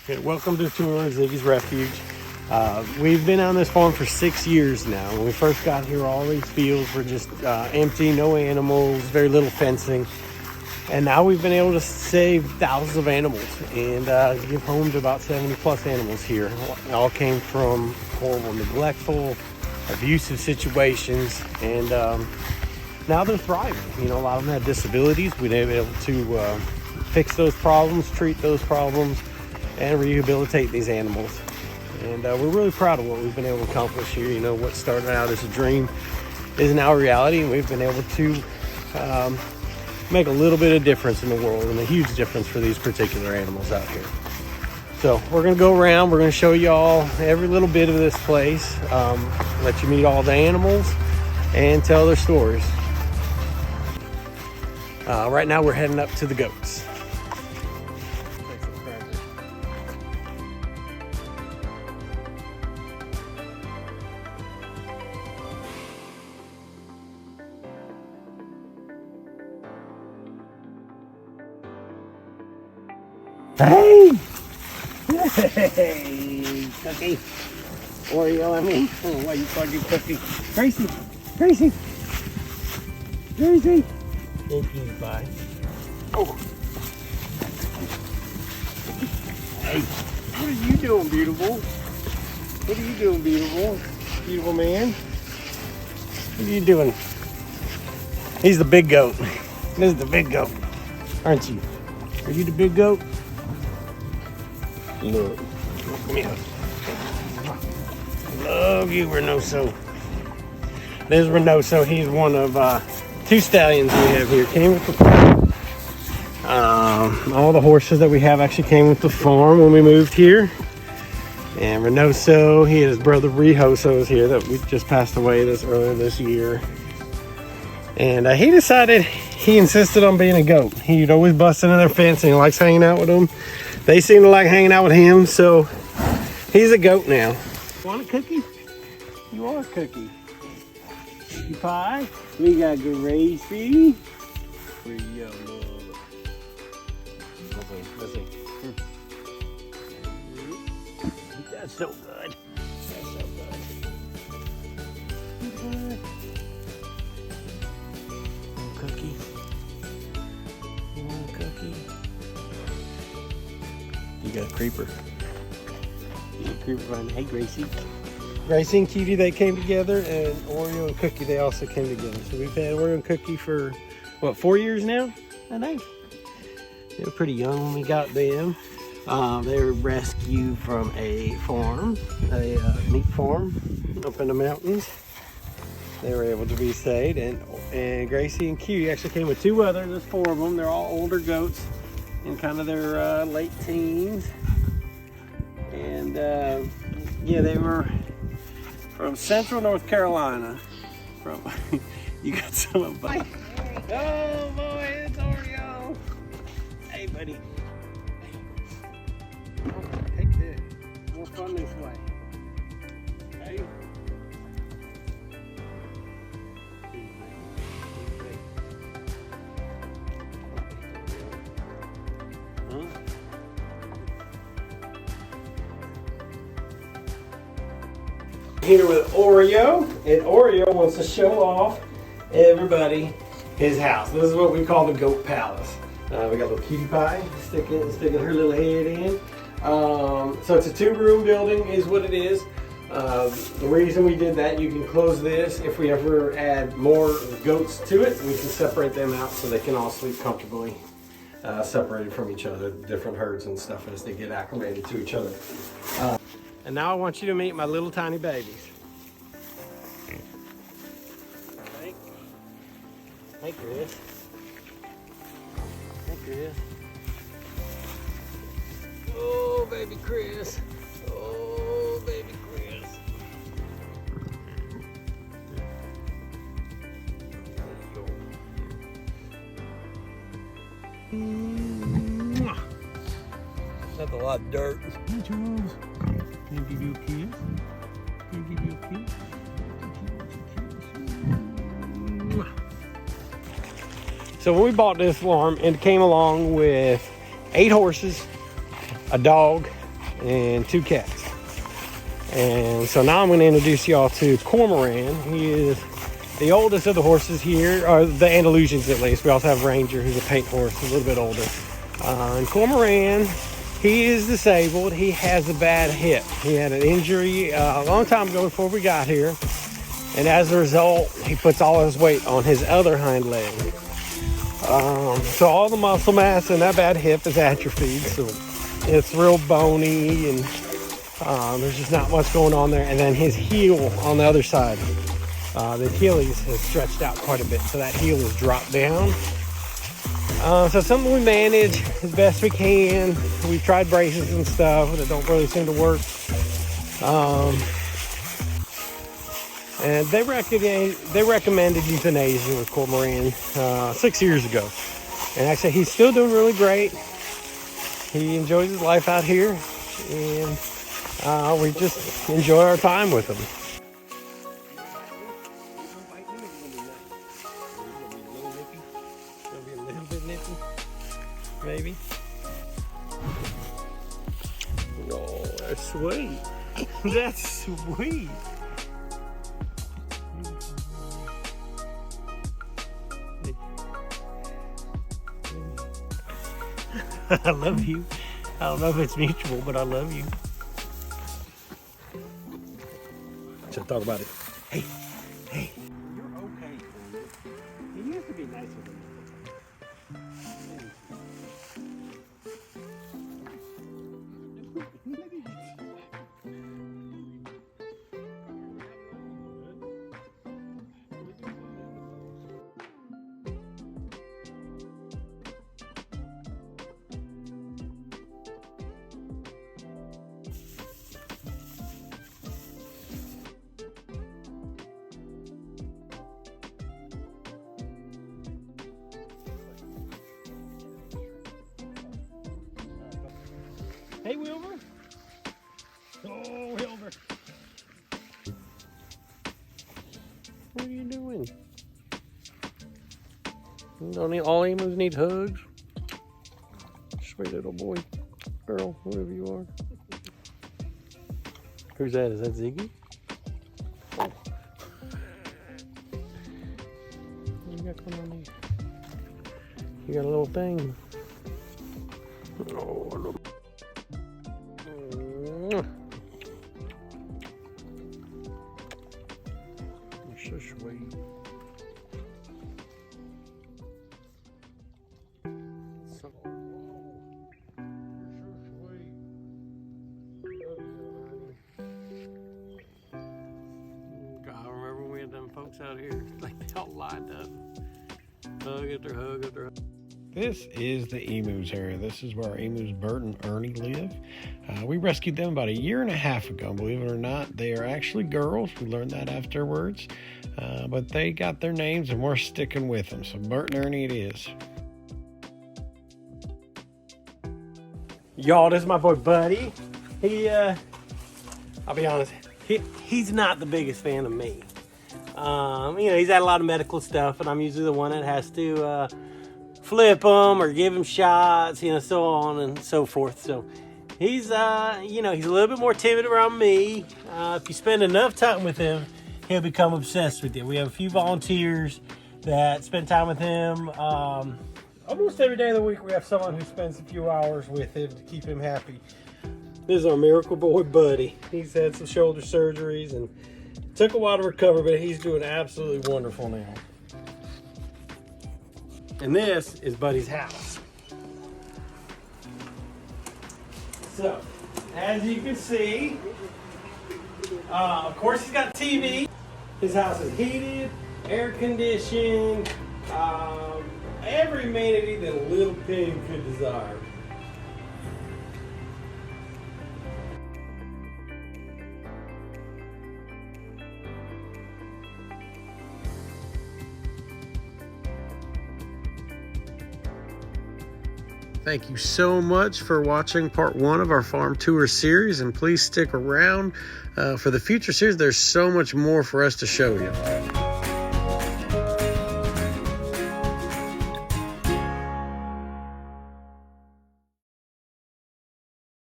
Okay, welcome to tour Ziggy's Refuge. We've been on this farm for 6 years now. When we first got here, all these fields were just empty, no animals, very little fencing. And now we've been able to save thousands of animals and give home to about 70 plus animals here. It all came from horrible, neglectful, abusive situations, and now they're thriving. You know, a lot of them have disabilities. We've been able to fix those problems, treat those problems, and rehabilitate these animals. And we're really proud of what we've been able to accomplish here. You know, what started out as a dream is now a reality, and we've been able to make a little bit of difference in the world, and a huge difference for these particular animals out here. So we're gonna go around, we're gonna show y'all every little bit of this place, let you meet all the animals and tell their stories. Right now we're heading up to the goats. Hey! Hey, Cookie. Oreo, I mean. Oh, why you called you Cookie? Gracie! Gracie! Gracie! Hey, Cutie Pie. Oh! Hey, what are you doing, beautiful? What are you doing, beautiful? Beautiful man? What are you doing? He's the big goat. This is the big goat, aren't you? Are you the big goat? Look, come here. Love you, Renoso. There's Renoso. He's one of two stallions we have here. Came with the farm. All the horses that we have actually came with the farm when we moved here. And Renoso, he and his brother Rehoso is here that we just passed away earlier this year. And he decided he insisted on being a goat. He'd always bust into their fence and he likes hanging out with them. They seem to like hanging out with him, so he's a goat now. Want a cookie? You are a cookie. Cookie pie. We got Gracie. For your love. Listen. That's so good. That's so good. Cookie. You want a cookie? You got a creeper. You got a creeper behind. Hey, Gracie. Gracie and Cutie, they came together, and Oreo and Cookie, they also came together. So we've had Oreo and Cookie for, what, 4 years now? I think. They were pretty young when we got them. They were rescued from a farm, a meat farm up in the mountains. They were able to be saved, and Gracie and Cutie actually came with two others. There's 4 of them. They're all older goats in kind of their late teens. And yeah, they were from central North Carolina. You got some of them. Oh boy, it's Oreo. Hey, buddy. Take this. More fun this way. Okay. Here with Oreo, and Oreo wants to show off everybody his house. This is what we call the goat palace. We got a little cutie pie sticking her little head in. So it's a 2-room building is what it is. The reason we did that, you can close this. If we ever add more goats to it, we can separate them out so they can all sleep comfortably, separated from each other, different herds and stuff as they get acclimated to each other. And now I want you to meet my little tiny babies. Okay. Hey, Chris. Hey, Chris. Oh, baby Chris. Oh, baby Chris. That's a lot of dirt. Hey, Charles. Can I give you a kiss? Can I give you a kiss? So when we bought this farm, it came along with 8 horses, a dog, and 2 cats. And so now I'm going to introduce y'all to Cormoran. He is the oldest of the horses here, or the Andalusians at least. We also have Ranger, who's a paint horse, a little bit older. And Cormoran, he is disabled. He has a bad hip. He had an injury a long time ago before we got here. And as a result, he puts all his weight on his other hind leg. So all the muscle mass in that bad hip is atrophied. So it's real bony, and there's just not much going on there. And then his heel on the other side, the Achilles has stretched out quite a bit. So that heel has dropped down. So something we manage as best we can. We've tried braces and stuff, but it don't really seem to work. And they recommended euthanasia with Cormoran 6 years ago. And actually, he's still doing really great. He enjoys his life out here, and we just enjoy our time with him. Be a little bit nippy, maybe. Oh, that's sweet. That's sweet. I love you. I don't know if it's mutual, but I love you. So talk about it. Hey, hey. You're okay. He used to be nicer than me. Hey, Wilbur. Oh, Wilbur. What are you doing? Don't need, all emus need hugs. Sweet little boy. Girl, whoever you are. Who's that? Is that Ziggy? Oh. What you got going on there? You got a little thing. Oh, a little. You're so sweet. So, you're so sweet. God, I remember when we had them folks out here, like they all lined up. Hug after hug after hug. This is the emus area. This is where our emus Bert and Ernie live. We rescued them about 1.5 years ago. Believe it or not, they are actually girls. We learned that afterwards. But they got their names and we're sticking with them. So Bert and Ernie it is. Y'all, this is my boy Buddy. He, I'll be honest, he's not the biggest fan of me. He's had a lot of medical stuff, and I'm usually the one that has to flip them or give him shots, so on and so forth. So he's, he's a little bit more timid around me. If you spend enough time with him, he'll become obsessed with you. We have a few volunteers that spend time with him. Almost every day of the week, we have someone who spends a few hours with him to keep him happy. This is our miracle boy, Buddy. He's had some shoulder surgeries and took a while to recover, but he's doing absolutely wonderful now. And this is Buddy's house. So, as you can see, of course he's got TV. His house is heated, air conditioned, every amenity that a little pig could desire. Thank you so much for watching part 1 of our farm tour series, and please stick around for the future series. There's so much more for us to show you.